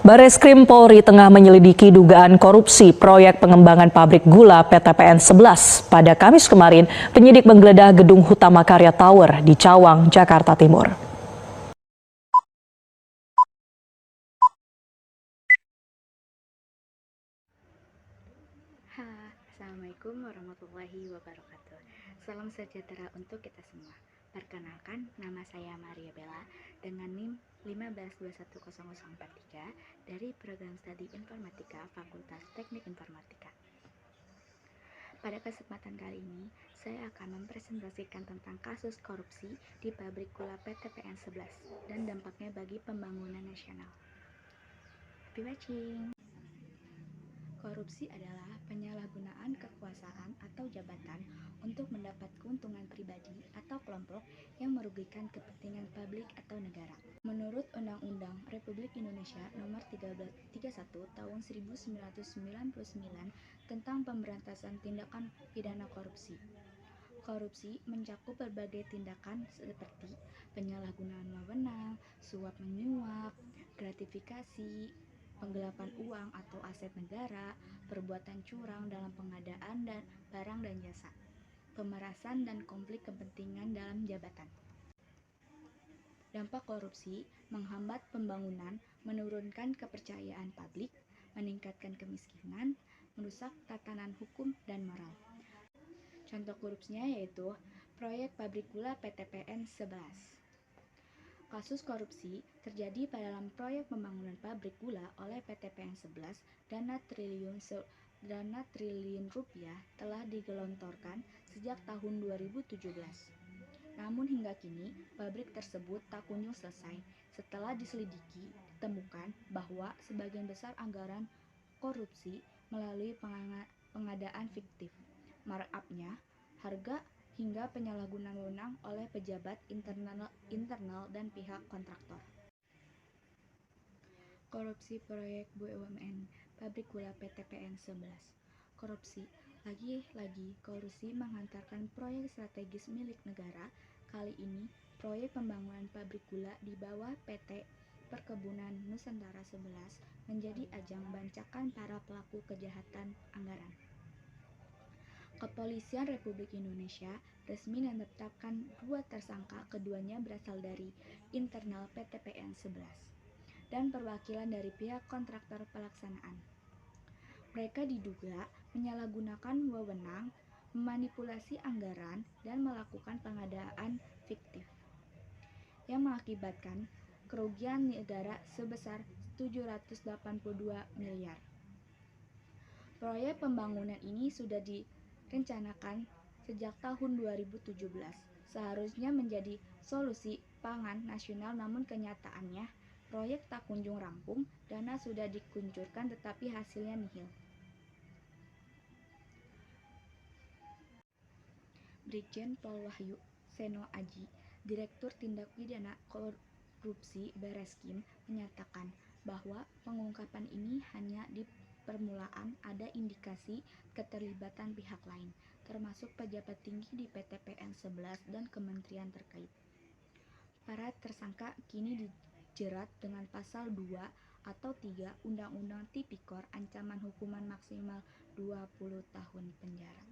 Bareskrim Polri tengah menyelidiki dugaan korupsi proyek pengembangan pabrik gula PTPN 11. Pada Kamis kemarin, penyidik menggeledah gedung Hutama Karya Tower di Cawang, Jakarta Timur. Assalamualaikum warahmatullahi wabarakatuh. Salam sejahtera untuk kita semua. Perkenalkan, nama saya Maria Bella dengan NIM 1521043 dari Program Studi Informatika Fakultas Teknik Informatika. Pada kesempatan kali ini, saya akan mempresentasikan tentang kasus korupsi di pabrik gula PTPN 11 dan dampaknya bagi pembangunan nasional. Happy watching! Korupsi adalah penyalahgunaan kekuasaan atau jabatan untuk mendapat keuntungan pribadi atau kelompok yang merugikan kepentingan publik atau negara. Menurut Undang-Undang Republik Indonesia Nomor 31 Tahun 1999 tentang Pemberantasan Tindakan Pidana Korupsi. Korupsi mencakup berbagai tindakan seperti penyalahgunaan wewenang, suap menyuap, gratifikasi, penggelapan uang atau aset negara, perbuatan curang dalam pengadaan dan barang dan jasa, pemerasan dan konflik kepentingan dalam jabatan. Dampak korupsi menghambat pembangunan, menurunkan kepercayaan publik, meningkatkan kemiskinan, merusak tatanan hukum dan moral. Contoh korupsinya yaitu proyek pabrik gula PTPN 11. Kasus korupsi terjadi pada dalam proyek pembangunan pabrik gula oleh PTPN 11, dana triliun rupiah telah digelontorkan sejak tahun 2017. Namun hingga kini, pabrik tersebut tak kunjung selesai. Setelah diselidiki, ditemukan bahwa sebagian besar anggaran korupsi melalui pengadaan fiktif, markup-nya, harga, hingga penyalahgunaan wewenang oleh pejabat internal dan pihak kontraktor. Korupsi proyek BUMN pabrik gula PTPN 11. Korupsi, lagi-lagi korupsi menghantarkan proyek strategis milik negara. Kali ini, proyek pembangunan pabrik gula di bawah PT Perkebunan Nusantara 11 menjadi ajang bancakan para pelaku kejahatan anggaran. Kepolisian Republik Indonesia resmi menetapkan 2 tersangka, keduanya berasal dari internal PTPN 11 dan perwakilan dari pihak kontraktor pelaksanaan. Mereka diduga menyalahgunakan wewenang, memanipulasi anggaran, dan melakukan pengadaan fiktif yang mengakibatkan kerugian negara sebesar 782 miliar. Proyek pembangunan ini sudah direncanakan sejak tahun 2017. Seharusnya menjadi solusi pangan nasional, namun kenyataannya proyek tak kunjung rampung, dana sudah dikuncurkan tetapi hasilnya nihil. Brigjen Pol Wahyu Seno Aji, Direktur Tindak Pidana Korupsi Bareskrim, menyatakan bahwa pengungkapan ini hanya di permulaan, ada indikasi keterlibatan pihak lain, termasuk pejabat tinggi di PTPN 11 dan kementerian terkait. Para tersangka kini dijerat dengan pasal 2 atau 3 Undang-Undang Tipikor, ancaman hukuman maksimal 20 tahun penjara.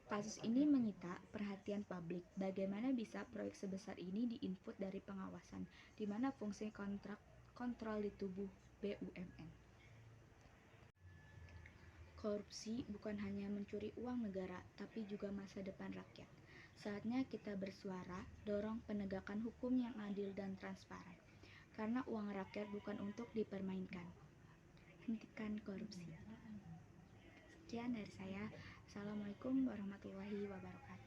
Kasus ini menyita perhatian publik. Bagaimana bisa proyek sebesar ini diinput dari pengawasan, di mana fungsi kontrol di tubuh BUMN. Korupsi bukan hanya mencuri uang negara, tapi juga masa depan rakyat. Saatnya kita bersuara, dorong penegakan hukum yang adil dan transparan. Karena uang rakyat bukan untuk dipermainkan. Hentikan korupsi. Sekian dari saya. Assalamualaikum warahmatullahi wabarakatuh.